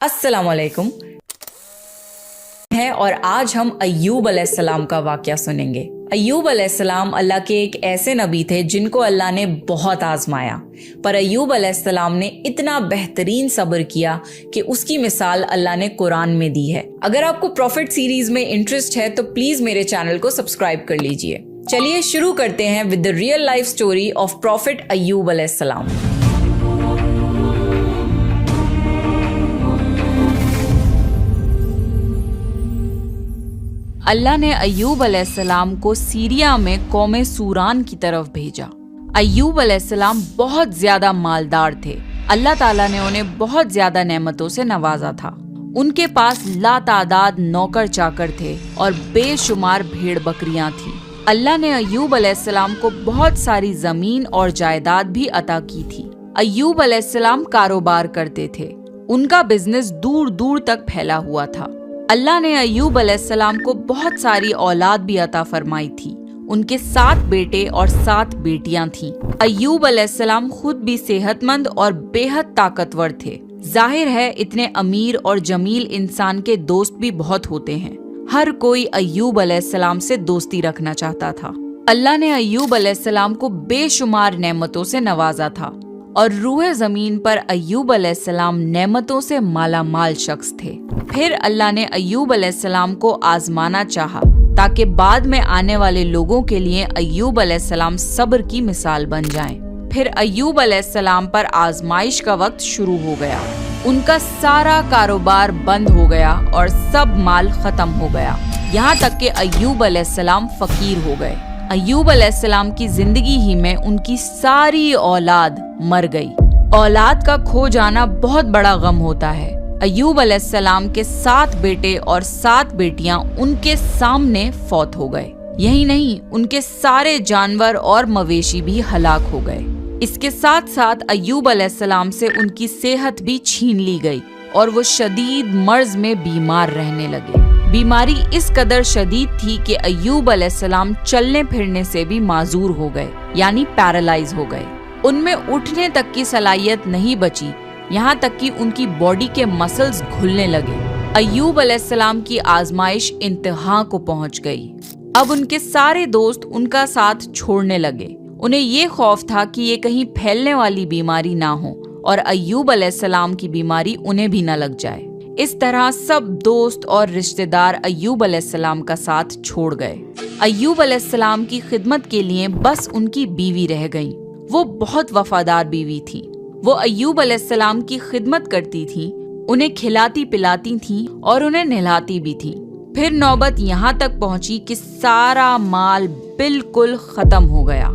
अस्सलाम वालेकुम है और आज हम अय्यूब अलैहिस्सलाम का वाक़या सुनेंगे। अय्यूब अलैहिस्सलाम अल्लाह के एक ऐसे नबी थे जिनको अल्लाह ने बहुत आजमाया, पर अय्यूब अलैहिस्सलाम ने इतना बेहतरीन सब्र किया कि उसकी मिसाल अल्लाह ने कुरान में दी है। अगर आपको प्रॉफिट सीरीज में इंटरेस्ट है तो प्लीज मेरे चैनल को सब्सक्राइब कर लीजिए। चलिए शुरू करते हैं with the real life story of prophet Ayub अलैहिस्सलाम। अल्लाह ने अय्यूब अलैहिस्सलाम को सीरिया में कौमे सूरान की तरफ भेजा। अय्यूब अलैहिस्सलाम बहुत ज्यादा मालदार थे। अल्लाह ताला ने उन्हें बहुत ज्यादा नेमतों से नवाजा था। उनके पास लातादाद नौकर चाकर थे और बेशुमार भेड़ बकरियां थीं। अल्लाह ने अय्यूब अलैहिस्सलाम को बहुत सारी जमीन और जायदाद भी अता की थी। अय्यूब अलैहिस्सलाम कारोबार करते थे। उनका बिजनेस दूर दूर तक फैला हुआ था। अल्लाह ने अय्यूब अलैहिस्सलाम को बहुत सारी औलाद भी अता फरमाई थी। उनके 7 बेटे और 7 बेटियां थीं। अय्यूब अलैहिस्सलाम खुद भी सेहतमंद और बेहद ताकतवर थे। जाहिर है इतने अमीर और जमील इंसान के दोस्त भी बहुत होते हैं। हर कोई अय्यूब अलैहिस्सलाम से दोस्ती रखना चाहता था। अल्लाह ने अय्यूब अलैहिस्सलाम को बेशुमार नेमतों से नवाजा था और रूहे जमीन पर अय्यूब अलैहिस्सलाम नेमतों से मालामाल शख्स थे। फिर अल्लाह ने अय्यूब अलैहिस्सलाम को आजमाना चाहा ताकि बाद में आने वाले लोगों के लिए अय्यूब अलैहिस्सलाम सब्र की मिसाल बन जाएं। फिर अय्यूब अलैहिस्सलाम पर आजमाइश का वक्त शुरू हो गया। उनका सारा कारोबार बंद हो गया और सब माल खत्म हो गया। यहाँ तक कि अय्यूब अलैहिस्सलाम फकीर हो गए। अय्यूब अलैहिस्सलाम की जिंदगी ही में उनकी सारी औलाद मर गई। औलाद का खो जाना बहुत बड़ा गम होता है। अय्यूब अलैहिस्सलाम के 7 बेटे और 7 बेटियां उनके सामने फौत हो गए। यही नहीं, उनके सारे जानवर और मवेशी भी हलाक हो गए। इसके साथ साथ अय्यूब अलैहिस्सलाम से उनकी सेहत भी छीन ली गई और वो शदीद मर्ज में बीमार रहने लगे। बीमारी इस कदर शदीद थी कि अय्यूब अलैहिस्सलाम चलने फिरने से भी माजूर हो गए, यानी पैरालाइज हो गए। उनमें उठने तक की सलाहियत नहीं बची, यहाँ तक कि उनकी बॉडी के मसल्स घुलने लगे। अय्यूब अलैहिस्सलाम की आजमाइश इंतहा को पहुंच गई। अब उनके सारे दोस्त उनका साथ छोड़ने लगे। उन्हें ये खौफ था कि ये कहीं फैलने वाली बीमारी ना हो और अय्यूब अलैहिस्सलाम की बीमारी उन्हें भी न लग जाए। इस तरह सब दोस्त और रिश्तेदार अय्यूब अलैहिस्सलाम का साथ छोड़ गए। अय्यूब अलैहिस्सलाम की खिदमत के लिए बस उनकी बीवी रह गई। वो बहुत वफादार बीवी थी। वो अय्यूब अलैहिस्सलाम की खिदमत करती थी, उन्हें खिलाती पिलाती थी और उन्हें नहलाती भी थी। फिर नौबत यहाँ तक पहुंची कि सारा माल बिल्कुल खत्म हो गया।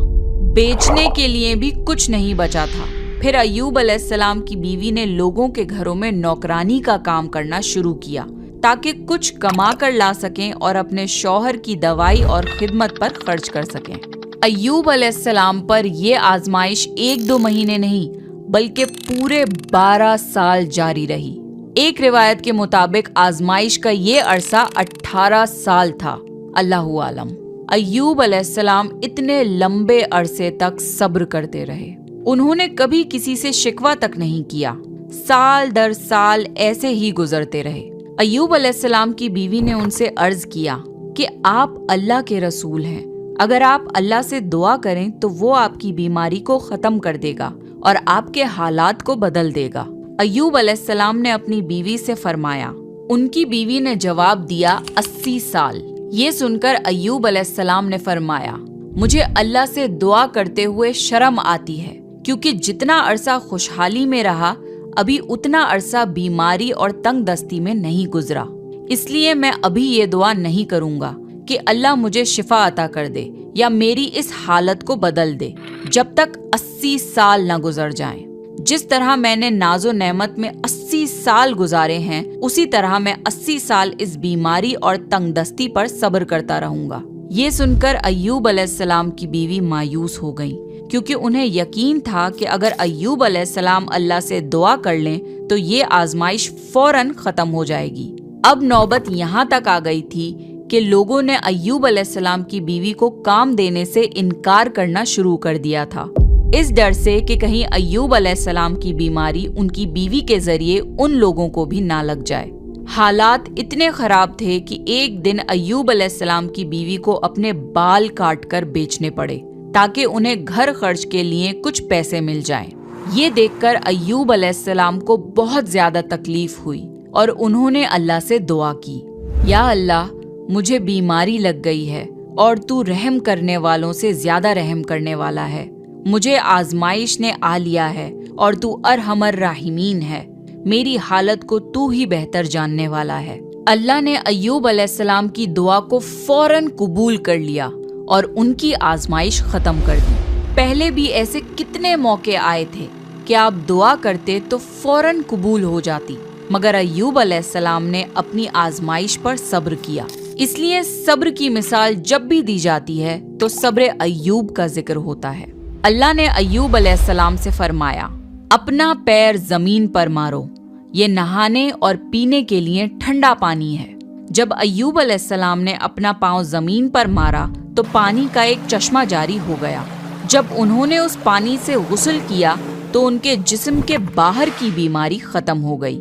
बेचने के लिए भी कुछ नहीं बचा था। फिर अय्यूब अलैहिस्सलाम की बीवी ने लोगों के घरों में नौकरानी का काम करना शुरू किया ताकि कुछ कमा कर ला सकें और अपने शौहर की दवाई और खिदमत पर खर्च कर सकें। अय्यूब अलैहिस्सलाम पर ये आजमाइश 1-2 महीने नहीं बल्कि पूरे 12 साल जारी रही। एक रिवायत के मुताबिक आजमाइश का ये अरसा 18 साल था। अल्लाहु आलम। अय्यूब अलैहिस्सलाम इतने लंबे अरसे तक सब्र करते रहे। उन्होंने कभी किसी से शिकवा तक नहीं किया। साल दर साल ऐसे ही गुजरते रहे। अय्यूब अलैहिस्सलाम की बीवी ने उनसे अर्ज किया कि आप अल्लाह के रसूल हैं, अगर आप अल्लाह से दुआ करें तो वो आपकी बीमारी को खत्म कर देगा और आपके हालात को बदल देगा। अय्यूब अलैहिस्सलाम ने अपनी बीवी से फरमाया। उनकी बीवी ने जवाब दिया 80 साल। ये सुनकर अय्यूब अलैहिस्सलाम ने फरमाया, मुझे अल्लाह से दुआ करते हुए शर्म आती है क्योंकि जितना अरसा खुशहाली में रहा अभी उतना अरसा बीमारी और तंग दस्ती में नहीं गुजरा। इसलिए मैं अभी ये दुआ नहीं करूंगा कि अल्लाह मुझे शिफा अता कर दे या मेरी इस हालत को बदल दे जब तक 80 साल न गुजर जाएं। जिस तरह मैंने नाजो नेमत में 80 साल गुजारे हैं उसी तरह मैं 80 साल इस बीमारी और तंगदस्ती पर सब्र करता रहूंगा। ये सुनकर अय्यूब अलैहिस्सलाम की बीवी मायूस हो गई क्योंकि उन्हें यकीन था कि अगर अय्यूब अलैहिस्सलाम अल्लाह से दुआ कर लें तो ये आजमाइश फौरन खत्म हो जाएगी। अब नौबत यहाँ तक आ गई थी कि लोगों ने अय्यूब अलैहिस्सलाम की बीवी को काम देने से इनकार करना शुरू कर दिया था। इस डर से कि कहीं अय्यूब अलैहिस्सलाम की बीमारी उनकी बीवी के जरिए उन लोगों को भी ना लग जाए। हालात इतने खराब थे कि एक दिन अय्यूब अलैहिस्सलाम की बीवी को अपने बाल काटकर बेचने पड़े ताकि उन्हें घर खर्च के लिए कुछ पैसे मिल जाएं। ये देखकर अय्यूब अलैहिस्सलाम को बहुत ज्यादा तकलीफ हुई और उन्होंने अल्लाह से दुआ की, या अल्लाह, मुझे बीमारी लग गई है और तू रहम करने वालों से ज्यादा रहम करने वाला है। मुझे आजमाइश ने आ लिया है और तू अरहमर राहिमीन है। मेरी हालत को तू ही बेहतर जानने वाला है। अल्लाह ने अय्यूब अलैहिस्सलाम की दुआ को फौरन कबूल कर लिया और उनकी आजमाइश खत्म कर दी। पहले भी ऐसे कितने मौके आए थे कि आप दुआ करते तो फौरन कबूल हो जाती, मगर अय्यूब अलैहिस्सलाम ने अपनी आजमाइश पर सब्र किया। इसलिए सब्र की मिसाल जब भी दी जाती है तो सब्र अय्यूब का जिक्र होता है। अल्लाह ने अय्यूब अलैहिस्सलाम से फरमाया, अपना पैर जमीन पर मारो, ये नहाने और पीने के लिए ठंडा पानी है। जब अय्यूब अलैहिस्सलाम ने अपना पांव जमीन पर मारा तो पानी का एक चश्मा जारी हो गया। जब उन्होंने उस पानी से गुस्ल किया तो उनके जिस्म के बाहर की बीमारी खत्म हो गई,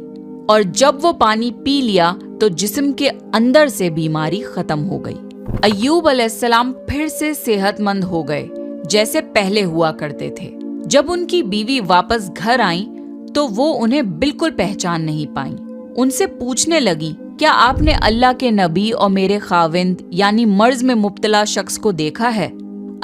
और जब वो पानी पी लिया तो जिस्म के अंदर से बीमारी खत्म हो गई। अय्यूब अलैहिस्सलाम फिर से सेहतमंद हो गए जैसे पहले हुआ करते थे। जब उनकी बीवी वापस घर आई तो वो उन्हें बिल्कुल पहचान नहीं पाई। उनसे पूछने लगी, क्या आपने अल्लाह के नबी और मेरे खाविंद यानी मर्ज में मुब्तला शख्स को देखा है?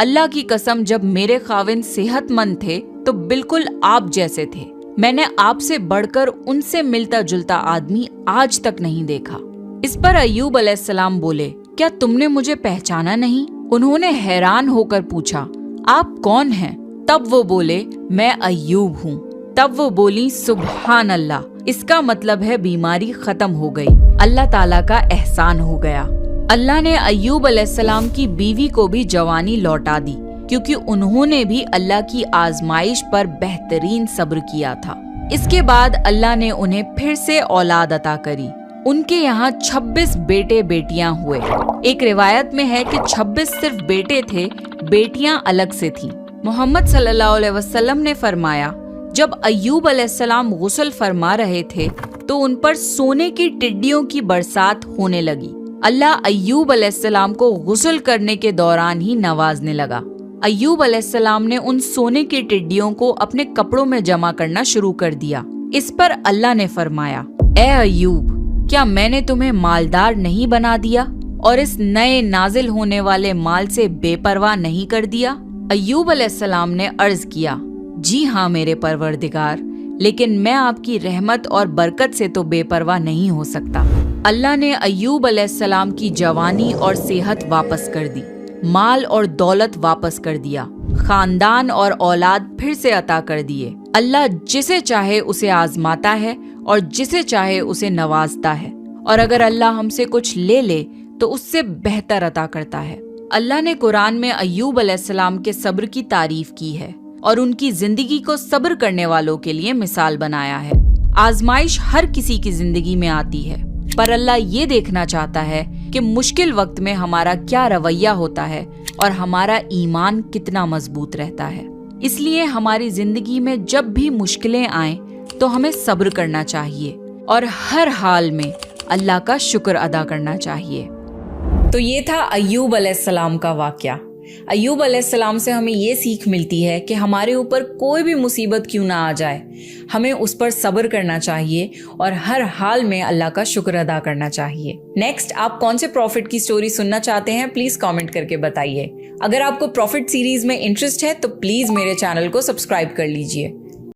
अल्लाह की कसम, जब मेरे खाविंद सेहतमंद थे तो बिल्कुल आप जैसे थे। मैंने आपसे बढ़कर उनसे मिलता जुलता आदमी आज तक नहीं देखा। इस पर अय्यूब अलैहिस्सलाम बोले, क्या तुमने मुझे पहचाना नहीं? उन्होंने हैरान होकर पूछा, आप कौन हैं? तब वो बोले, मैं अय्यूब हूँ। तब वो बोली, सुभान अल्लाह, इसका मतलब है बीमारी खत्म हो गई, अल्लाह ताला का एहसान हो गया। अल्लाह ने अय्यूब अलैहिस्सलाम की बीवी को भी जवानी लौटा दी, क्योंकि उन्होंने भी अल्लाह की आजमाइश पर बेहतरीन सब्र किया था। इसके बाद अल्लाह ने उन्हें फिर से औलाद अता करी। उनके यहाँ 26 बेटे बेटियां हुए। एक रिवायत में है कि 26 सिर्फ बेटे थे, बेटियां अलग से थीं। मोहम्मद सल्लल्लाहु अलैहि वसल्लम ने फरमाया, जब अय्यूब अलैहिस्सलाम गुस्ल फरमा रहे थे तो उन पर सोने की टिड्डियों की बरसात होने लगी। अल्लाह अय्यूब अलैहिस्सलाम को गुस्ल करने के दौरान ही नवाजने लगा। अय्यूब अलैहिस्सलाम ने उन सोने की टिड्डियों को अपने कपड़ों में जमा करना शुरू कर दिया। इस पर अल्लाह ने फरमाया, ए अय्यूब, क्या मैंने तुम्हें मालदार नहीं बना दिया और इस नए नाजिल होने वाले माल से बेपरवाह नहीं कर दिया? अय्यूब अलैहिस्सलाम ने अर्ज किया, जी हाँ मेरे परवरदिगार, लेकिन मैं आपकी रहमत और बरकत से तो बेपरवाह नहीं हो सकता। अल्लाह ने अय्यूब अलैहिस्सलाम की जवानी और सेहत वापस कर दी, माल और दौलत वापस कर दिया, खानदान और औलाद फिर से अता कर दिए। अल्लाह जिसे चाहे उसे आजमाता है और जिसे चाहे उसे नवाजता है, और अगर अल्लाह हमसे कुछ ले ले तो उससे बेहतर अता करता है। अल्लाह ने कुरान में अय्यूब अलैहिस्सलाम के सब्र की तारीफ की है और उनकी जिंदगी को सब्र करने वालों के लिए मिसाल बनाया है। आजमाइश हर किसी की जिंदगी में आती है, पर अल्लाह ये देखना चाहता है कि मुश्किल वक्त में हमारा क्या रवैया होता है और हमारा ईमान कितना मजबूत रहता है। इसलिए हमारी जिंदगी में जब भी मुश्किलें आएं तो हमें सब्र करना चाहिए और हर हाल में अल्लाह का शुक्र अदा करना चाहिए। तो ये था अय्यूब अलैहिस्सलाम का वाकया। अय्यूब अलैहिस्सलाम से हमें ये सीख मिलती है कि हमारे ऊपर कोई भी मुसीबत क्यों ना आ जाए, हमें उस पर सब्र करना चाहिए और हर हाल में अल्लाह का शुक्र अदा करना चाहिए। नेक्स्ट, आप कौन से प्रॉफिट की स्टोरी सुनना चाहते हैं, प्लीज कमेंट करके बताइए। अगर आपको प्रॉफिट सीरीज में इंटरेस्ट है तो प्लीज मेरे चैनल को सब्सक्राइब कर लीजिए।